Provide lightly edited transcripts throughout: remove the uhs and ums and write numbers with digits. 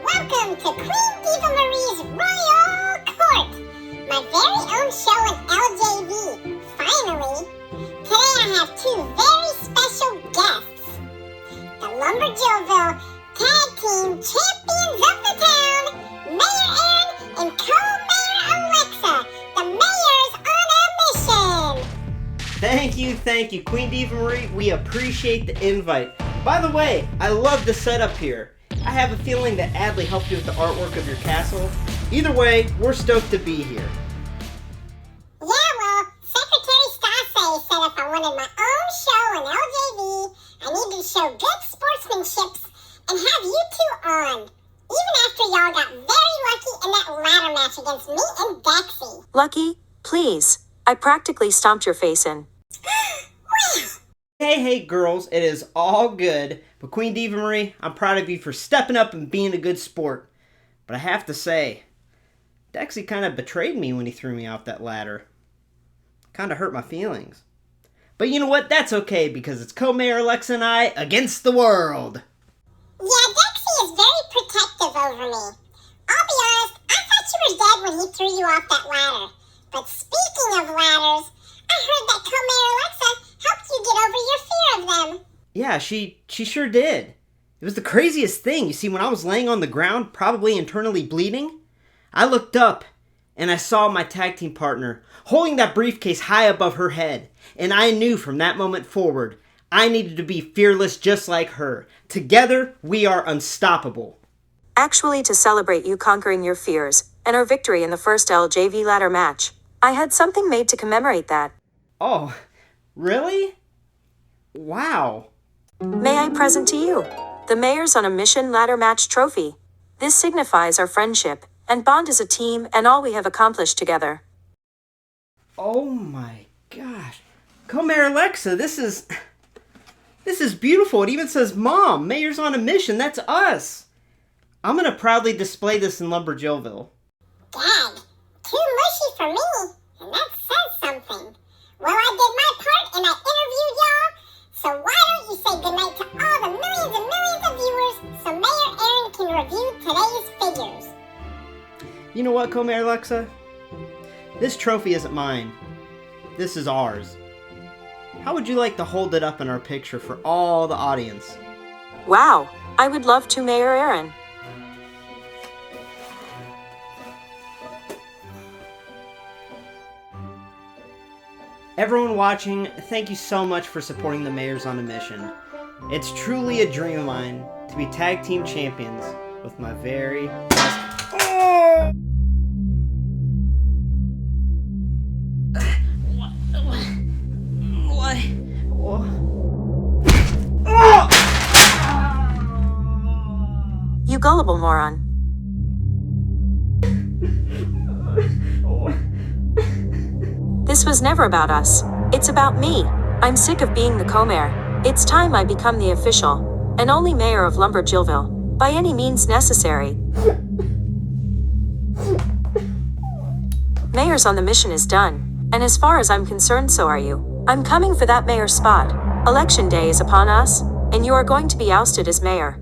Welcome to Queen Diva Marie's Royal Court, my very own show in LJV. Finally, today I have two very special guests, the LumberJillville Tag Team Champions of the Town, Mayor Aaron and Co-Mayor Alexa, the Mayors on a Mission. Thank you, Queen Diva Marie. We appreciate the invite. By the way, I love the setup here. I have a feeling that Adley helped you with the artwork of your castle. Either way, we're stoked to be here. Yeah, well, Secretary Stasay said if I wanted my own show in LJV, I needed to show good sportsmanship and have you two on. Even after y'all got very lucky in that ladder match against me and Daxie. Lucky? Please. I practically stomped your face in. Wow. Hey, girls, it is all good. But Queen Diva Marie, I'm proud of you for stepping up and being a good sport. But I have to say, Daxie kind of betrayed me when he threw me off that ladder. Kind of hurt my feelings. But you know what? That's okay, because it's Co-Mayor Alexa and I against the world. Yeah, Daxie is very protective over me. I'll be honest, I thought you were dead when he threw you off that ladder. But speaking of ladders, I heard that Co-Mayor Alexa helped you get over your fear of them. Yeah, she sure did. It was the craziest thing. You see, when I was laying on the ground, probably internally bleeding, I looked up and I saw my tag team partner holding that briefcase high above her head. And I knew from that moment forward, I needed to be fearless just like her. Together, we are unstoppable. Actually, to celebrate you conquering your fears and our victory in the first LJV ladder match, I had something made to commemorate that. Oh, really? Wow. May I present to you the Mayors on a Mission ladder match trophy. This signifies our friendship and bond as a team and all we have accomplished together. Oh my gosh. Co-Mayor Alexa, this is beautiful. It even says, Mom, Mayors on a Mission, that's us. I'm going to proudly display this in LumberJillville. Gag, too mushy for me, and that says something. Well, I did my part and I interviewed y'all, so why don't you say goodnight to all the millions and millions of viewers so Mayor Aaron can review today's figures. You know what, Co-Mayor Alexa? This trophy isn't mine. This is ours. How would you like to hold it up in our picture for all the audience? Wow, I would love to, Mayor Aaron. Everyone watching, thank you so much for supporting the Mayors on a Mission. It's truly a dream of mine to be tag team champions with my very best. Oh! What? You gullible moron. This was never about us. It's about me. I'm sick of being the co-mayor. It's time I become the official and only mayor of LumberJillville, by any means necessary. Mayors on the Mission is done, and as far as I'm concerned, so are you. I'm coming for that mayor spot. Election day is upon us, and you are going to be ousted as mayor.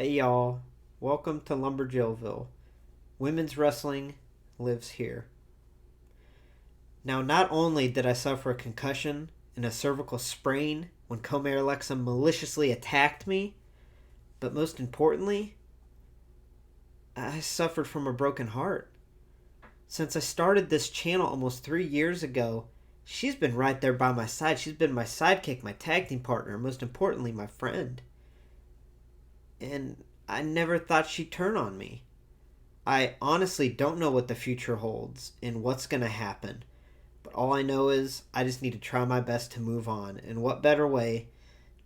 Hey y'all, welcome to LumberJillville. Women's wrestling lives here. Now, not only did I suffer a concussion and a cervical sprain when Co-Mayor Alexa maliciously attacked me, but most importantly, I suffered from a broken heart. Since I started this channel almost 3 years ago, she's been right there by my side. She's been my sidekick, my tag team partner, and most importantly, my friend. And I never thought she'd turn on me. I honestly don't know what the future holds and what's going to happen. But all I know is I just need to try my best to move on. And what better way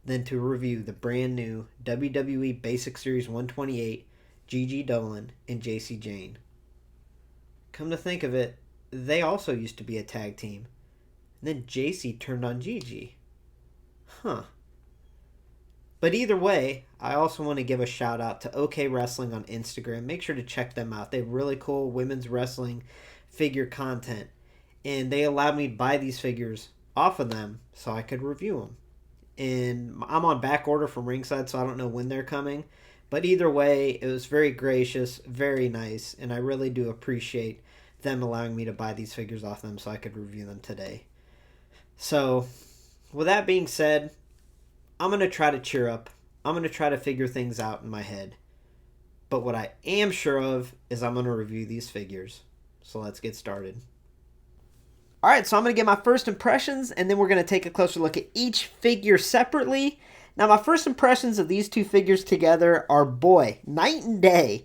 than to review the brand new WWE Basic Series 128, Gigi Dolin and Jacy Jayne. Come to think of it, they also used to be a tag team. And then Jacy turned on Gigi. Huh. But either way, I also want to give a shout out to OK Wrestling on Instagram. Make sure to check them out. They have really cool women's wrestling figure content. And they allowed me to buy these figures off of them so I could review them. And I'm on back order from Ringside, so I don't know when they're coming. But either way, it was very gracious, very nice. And I really do appreciate them allowing me to buy these figures off them so I could review them today. So, with that being said, I'm going to try to cheer up. I'm going to try to figure things out in my head. But what I am sure of is I'm going to review these figures. So let's get started. Alright, so I'm going to get my first impressions, and then we're going to take a closer look at each figure separately. Now, my first impressions of these two figures together are, boy, night and day.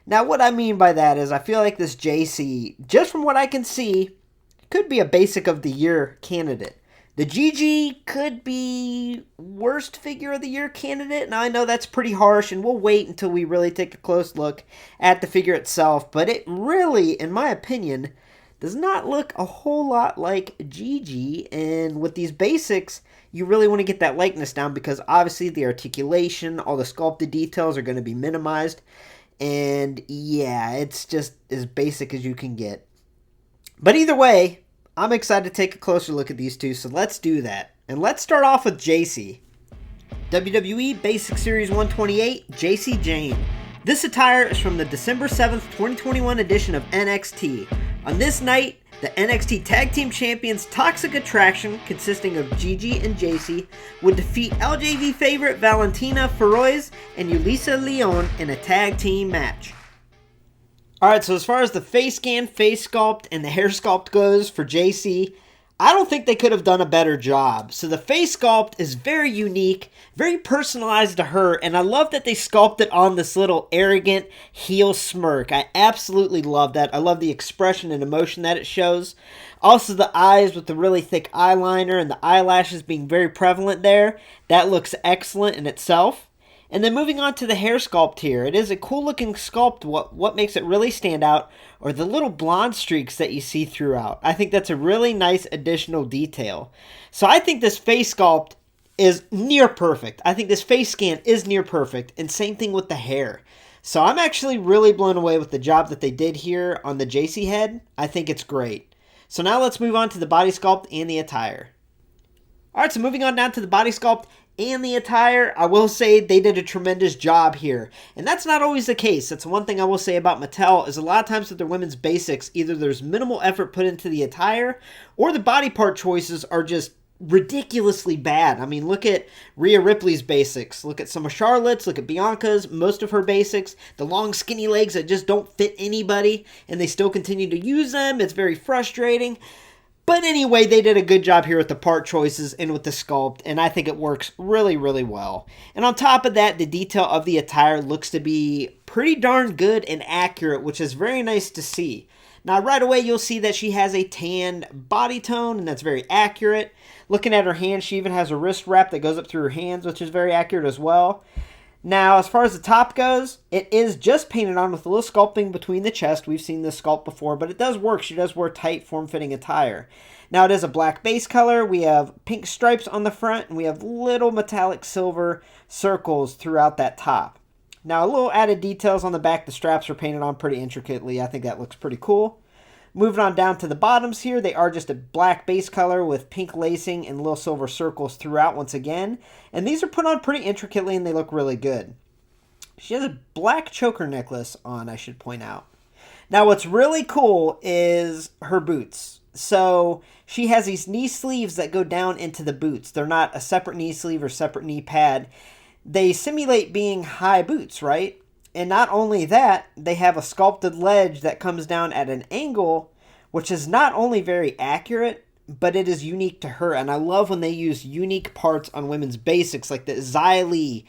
Now, what I mean by that is I feel like this Jacy, just from what I can see, could be a Basic of the Year candidate. The Gigi could be worst figure of the year candidate. Now, I know that's pretty harsh, and we'll wait until we really take a close look at the figure itself. But it really, in my opinion, does not look a whole lot like Gigi. And with these basics, you really want to get that likeness down because obviously the articulation, all the sculpted details are going to be minimized. And yeah, it's just as basic as you can get. But either way, I'm excited to take a closer look at these two, so let's do that. And let's start off with Jacy. WWE Basic Series 128, Jacy Jayne. This attire is from the December 7th, 2021 edition of NXT. On this night, the NXT Tag Team Champions Toxic Attraction, consisting of Gigi and Jacy, would defeat LJV favorite Valentina Feroz and Yulisa Leon in a tag team match. Alright, so as far as the face scan, face sculpt, and the hair sculpt goes for Jacy, I don't think they could have done a better job. So the face sculpt is very unique, very personalized to her, and I love that they sculpted on this little arrogant heel smirk. I absolutely love that. I love the expression and emotion that it shows. Also the eyes with the really thick eyeliner and the eyelashes being very prevalent there. That looks excellent in itself. And then moving on to the hair sculpt here. It is a cool looking sculpt. What makes it really stand out are the little blonde streaks that you see throughout. I think that's a really nice additional detail. So I think this face sculpt is near perfect. I think this face scan is near perfect. And same thing with the hair. So I'm actually really blown away with the job that they did here on the Jacy head. I think it's great. So now let's move on to the body sculpt and the attire. Alright, so moving on down to the body sculpt and the attire, I will say they did a tremendous job here. And that's not always the case. That's one thing I will say about Mattel is a lot of times with their women's basics, either there's minimal effort put into the attire or the body part choices are just ridiculously bad. I mean, look at Rhea Ripley's basics. Look at some of Charlotte's. Look at Bianca's. Most of her basics. The long skinny legs that just don't fit anybody and they still continue to use them. It's very frustrating. But anyway, they did a good job here with the part choices and with the sculpt, and I think it works really, really well. And on top of that, the detail of the attire looks to be pretty darn good and accurate, which is very nice to see. Now, right away, you'll see that she has a tanned body tone, and that's very accurate. Looking at her hands, she even has a wrist wrap that goes up through her hands, which is very accurate as well. Now, as far as the top goes, it is just painted on with a little sculpting between the chest. We've seen this sculpt before, but it does work. She does wear tight, form-fitting attire. Now, it is a black base color. We have pink stripes on the front, and we have little metallic silver circles throughout that top. Now, a little added details on the back. The straps are painted on pretty intricately. I think that looks pretty cool. Moving on down to the bottoms here, they are just a black base color with pink lacing and little silver circles throughout once again. And these are put on pretty intricately and they look really good. She has a black choker necklace on, I should point out. Now, what's really cool is her boots. So she has these knee sleeves that go down into the boots. They're not a separate knee sleeve or separate knee pad. They simulate being high boots, right? And not only that, they have a sculpted ledge that comes down at an angle, which is not only very accurate, but it is unique to her. And I love when they use unique parts on women's basics, like the Xylee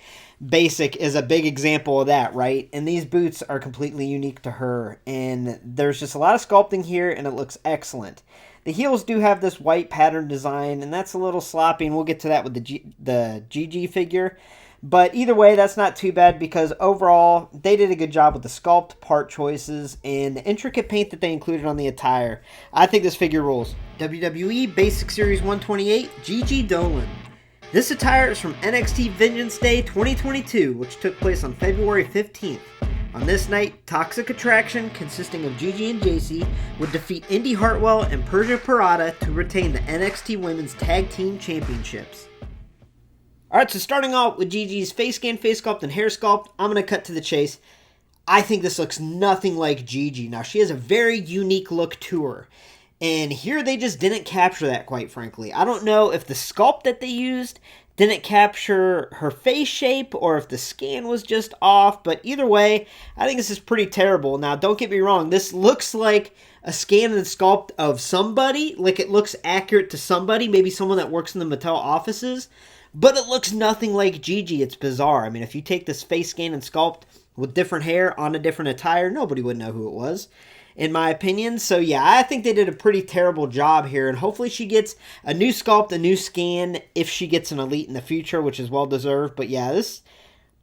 Basic is a big example of that, right? And these boots are completely unique to her. And there's just a lot of sculpting here, and it looks excellent. The heels do have this white pattern design, and that's a little sloppy, and we'll get to that with the Gigi figure. But either way, that's not too bad because overall, they did a good job with the sculpt, part choices, and the intricate paint that they included on the attire. I think this figure rules. WWE Basic Series 128, Gigi Dolin. This attire is from NXT Vengeance Day 2022, which took place on February 15th. On this night, Toxic Attraction, consisting of Gigi and Jacy, would defeat Indy Hartwell and Persia Pirotta to retain the NXT Women's Tag Team Championships. Alright, so starting off with Gigi's face scan, face sculpt, and hair sculpt, I'm going to cut to the chase. I think this looks nothing like Gigi. Now, she has a very unique look to her. And here they just didn't capture that, quite frankly. I don't know if the sculpt that they used didn't capture her face shape or if the scan was just off. But either way, I think this is pretty terrible. Now, don't get me wrong. This looks like a scan and sculpt of somebody. Like it looks accurate to somebody. Maybe someone that works in the Mattel offices. But it looks nothing like Gigi. It's bizarre. I mean, if you take this face scan and sculpt with different hair on a different attire, nobody would know who it was, in my opinion. So yeah, I think they did a pretty terrible job here, and hopefully she gets a new sculpt, a new scan, if she gets an elite in the future, which is well deserved. But yeah, this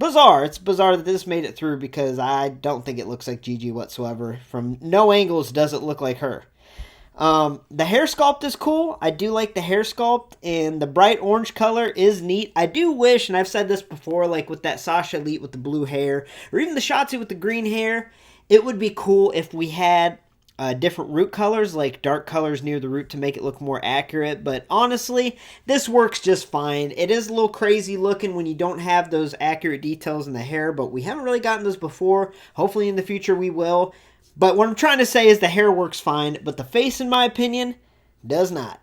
bizarre. It's bizarre that this made it through because I don't think it looks like Gigi whatsoever. From no angles does it look like her. The hair sculpt is cool. I do like the hair sculpt, and the bright orange color is neat. I do wish, and I've said this before, like with that Sasha Elite with the blue hair, or even the Shotzi with the green hair, it would be cool if we had different root colors, like dark colors near the root to make it look more accurate. But honestly, this works just fine. It is a little crazy looking when you don't have those accurate details in the hair, but we haven't really gotten those before. Hopefully in the future we will. But what I'm trying to say is the hair works fine, but the face, in my opinion, does not.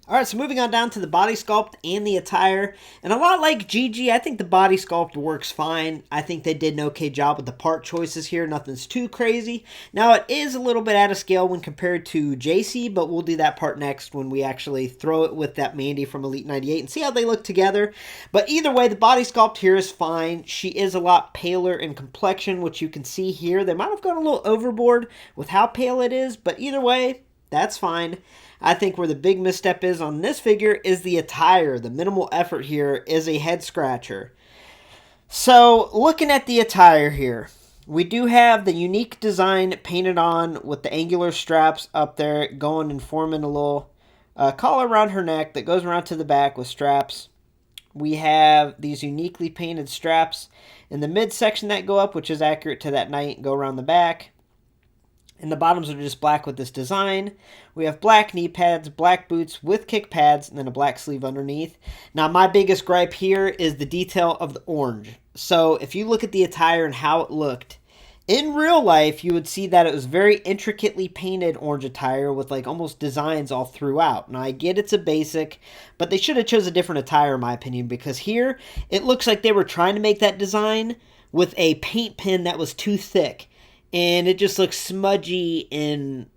Alright, so moving on down to the body sculpt and the attire. And a lot like Gigi, I think the body sculpt works fine. I think they did an okay job with the part choices here. Nothing's too crazy. Now, it is a little bit out of scale when compared to Jacy, but we'll do that part next when we actually throw it with that Mandy from Elite 98 and see how they look together. But either way, the body sculpt here is fine. She is a lot paler in complexion, which you can see here. They might have gone a little overboard with how pale it is, but either way, that's fine. I think where the big misstep is on this figure is the attire. The minimal effort here is a head scratcher. So, looking at the attire here, we do have the unique design painted on with the angular straps up there going and forming a little collar around her neck that goes around to the back with straps. We have these uniquely painted straps in the midsection that go up, which is accurate to that night, go around the back. And the bottoms are just black with this design. We have black knee pads, black boots with kick pads, and then a black sleeve underneath. Now, my biggest gripe here is the detail of the orange. So, if you look at the attire and how it looked, in real life, you would see that it was very intricately painted orange attire with like almost designs all throughout. Now, I get it's a basic, but they should have chose a different attire in my opinion, because here, it looks like they were trying to make that design with a paint pen that was too thick. And it just looks smudgy and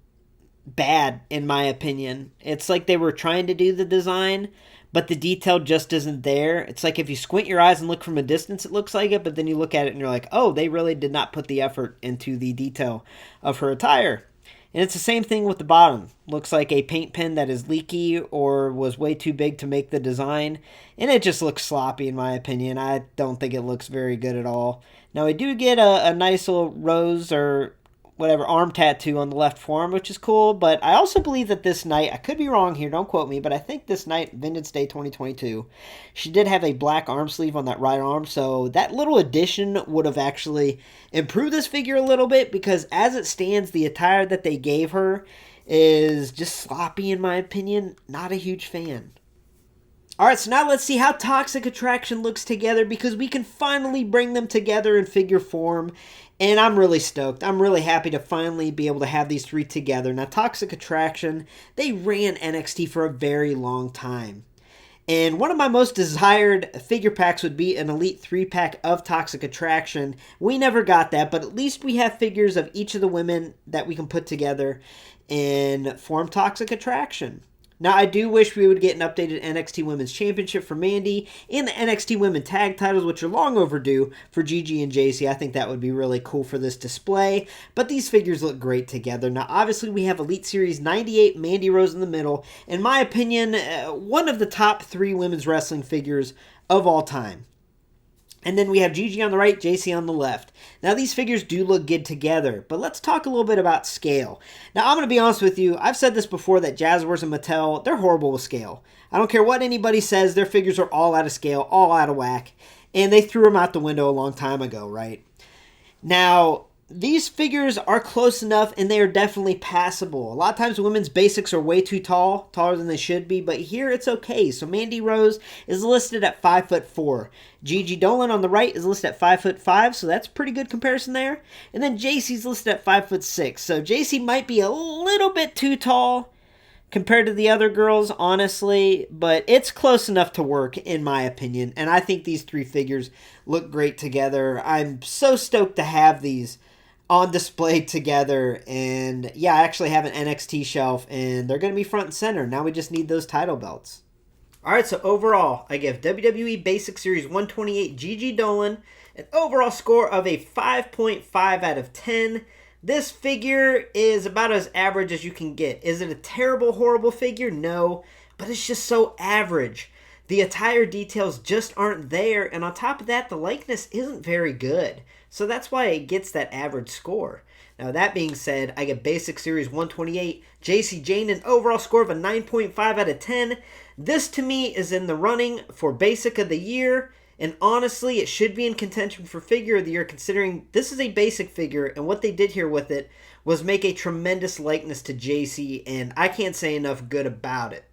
bad, in my opinion. It's like they were trying to do the design, but the detail just isn't there. It's like if you squint your eyes and look from a distance, it looks like it, but then you look at it and you're like, oh, they really did not put the effort into the detail of her attire. And it's the same thing with the bottom. Looks like a paint pen that is leaky or was way too big to make the design. And it just looks sloppy in my opinion. I don't think it looks very good at all. Now we do get a nice little rose or whatever arm tattoo on the left forearm, which is cool. But I also believe that this night, I could be wrong here, don't quote me, but I think this night, Vengeance Day 2022, she did have a black arm sleeve on that right arm. So that little addition would have actually improved this figure a little bit, because as it stands, the attire that they gave her is just sloppy in my opinion. Not a huge fan. Alright, so now let's see how Toxic Attraction looks together, because we can finally bring them together in figure form. And I'm really stoked. I'm really happy to finally be able to have these three together. Now, Toxic Attraction, they ran NXT for a very long time. And one of my most desired figure packs would be an Elite 3-pack of Toxic Attraction. We never got that, but at least we have figures of each of the women that we can put together and form Toxic Attraction. Now, I do wish we would get an updated NXT Women's Championship for Mandy and the NXT Women Tag titles, which are long overdue for Gigi and Jacy. I think that would be really cool for this display, but these figures look great together. Now, obviously, we have Elite Series 98 Mandy Rose in the middle. In my opinion, one of the top 3 women's wrestling figures of all time. And then we have Gigi on the right, Jacy on the left. Now, these figures do look good together, but let's talk a little bit about scale. Now, I'm going to be honest with you. I've said this before, that Jazzwares and Mattel, they're horrible with scale. I don't care what anybody says. Their figures are all out of scale, all out of whack. And they threw them out the window a long time ago, right? Now, these figures are close enough, and they are definitely passable. A lot of times women's basics are way too tall, taller than they should be, but here it's okay. So Mandy Rose is listed at 5'4". Gigi Dolan on the right is listed at 5'5", so that's a pretty good comparison there. And then Jacy's listed at 5'6". So Jacy might be a little bit too tall compared to the other girls, honestly, but it's close enough to work, in my opinion. And I think these three figures look great together. I'm so stoked to have these on display together. And yeah, I actually have an NXT shelf, and they're going to be front and center. Now we just need those title belts. Alright, so overall, I give WWE Basic Series 128 Gigi Dolan an overall score of a 5.5 out of 10. This figure is about as average as you can get. Is it a terrible, horrible figure? No, but it's just so average. The attire details just aren't there, and on top of that, the likeness isn't very good. So that's why it gets that average score. Now, that being said, I get Basic Series 128, Jacy Jayne, an overall score of a 9.5 out of 10. This, to me, is in the running for Basic of the Year, and honestly, it should be in contention for Figure of the Year, considering this is a basic figure, and what they did here with it was make a tremendous likeness to Jacy, and I can't say enough good about it.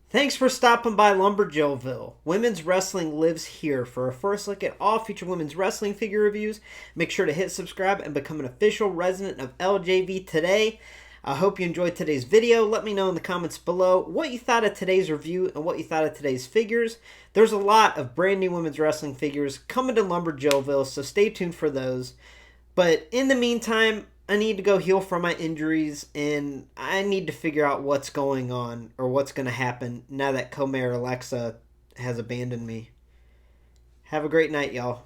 Thanks for stopping by LumberJillville. Women's wrestling lives here. For a first look at all future women's wrestling figure reviews, make sure to hit subscribe and become an official resident of LJV today. I hope you enjoyed today's video. Let me know in the comments below what you thought of today's review and what you thought of today's figures. There's a lot of brand new women's wrestling figures coming to LumberJillville, so stay tuned for those. But in the meantime, I need to go heal from my injuries, and I need to figure out what's going on or what's going to happen now that Comair Alexa has abandoned me. Have a great night, y'all.